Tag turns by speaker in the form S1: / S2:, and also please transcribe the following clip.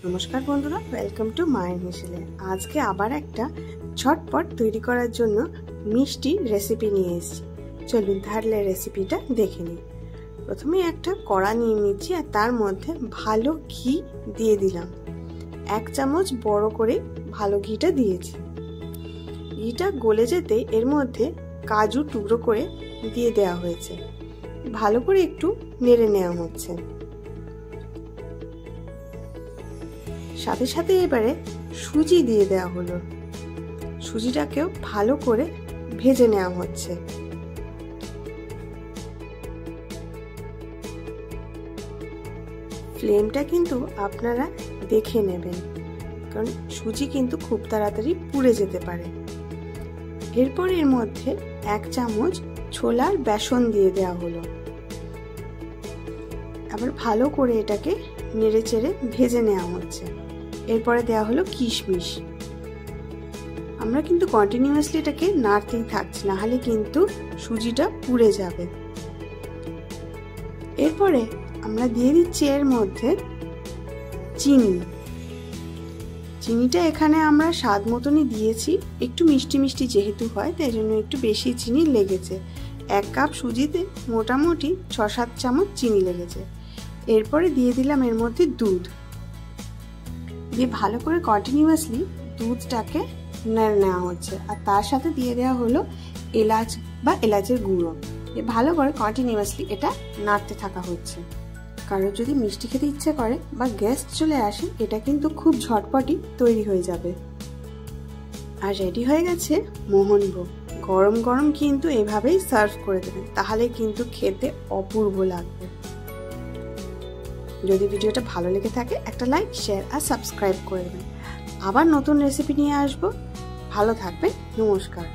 S1: নমস্কার বন্ধুরা, welcome to মায়ের মিশেলে। আজকে আবার একটা ঝটপট তৈরি করার জন্য মিষ্টি রেসিপি নিয়ে এসেছি। চলুন তাহলে রেসিপিটা দেখে নিই। প্রথমে একটা কড়া নিয়ে নিচ্ছি আর তার মধ্যে ভালো ঘি দিয়ে দিলাম। 1 চামচ বড় করে ভালো ঘিটা দিয়েছি। ঘিটা গলে যেতে এর মধ্যে কাজু টুকরো করে দিয়ে দেওয়া হয়েছে। ভালো করে একটু নেড়ে নেওয়া হচ্ছে। সাথে সাথে এবারে সুজি দিয়ে দেওয়া হলো। সুজিটাকেও ভালো করে ভেজে নেওয়া হচ্ছে। ফ্লেমটা কিন্তু আপনারা দেখে নেবেন, কারণ সুজি কিন্তু খুব তাড়াতাড়ি পুড়ে যেতে পারে। এরপর এর মধ্যে 1 চামচ ছোলার বেসন দিয়ে দেওয়া হলো। আবার ভালো করে এটাকে নেড়ে চেড়ে ভেজে নেওয়া হচ্ছে। এরপরে দেওয়া হলো কিশমিশ। আমরা কিন্তু কন্টিনিউয়াসলি এটাকে নাড়তেই থাকছি, না হলে কিন্তু সুজিটা পুড়ে যাবে। এরপরে আমরা দিয়ে দিচ্ছি এর মধ্যে চিনি। চিনিটা এখানে আমরা স্বাদ মতনই দিয়েছি, একটু মিষ্টি মিষ্টি যেহেতু হয় তাই জন্য একটু বেশি চিনি লেগেছে। 1 কাপ সুজিতে মোটামুটি 6-7 চামচ চিনি লেগেছে। এরপরে দিয়ে দিলাম এর মধ্যে দুধ দিয়ে ভালো করে কন্টিনিউয়াসলি দুধটাকে নেড়ে নেওয়া হচ্ছে। আর তার সাথে দিয়ে দেওয়া হলো এলাচ বা এলাচের গুঁড়ো। ভালো করে কন্টিনিউয়াসলি এটা নাড়তে থাকা হচ্ছে। কারো যদি মিষ্টি খেতে ইচ্ছে করে বা গেস্ট চলে আসে, এটা কিন্তু খুব ঝটপটই তৈরি হয়ে যাবে। আর রেডি হয়ে গেছে মোহনভোগ। গরম গরম কিন্তু এভাবেই সার্ভ করে দেবেন, তাহলে কিন্তু খেতে অপূর্ব লাগবে। যদি ভিডিওটা ভালো লেগে থাকে একটা লাইক, শেয়ার আর সাবস্ক্রাইব করে দেবেন। আবার নতুন রেসিপি নিয়ে আসবো। ভালো থাকবেন। নমস্কার।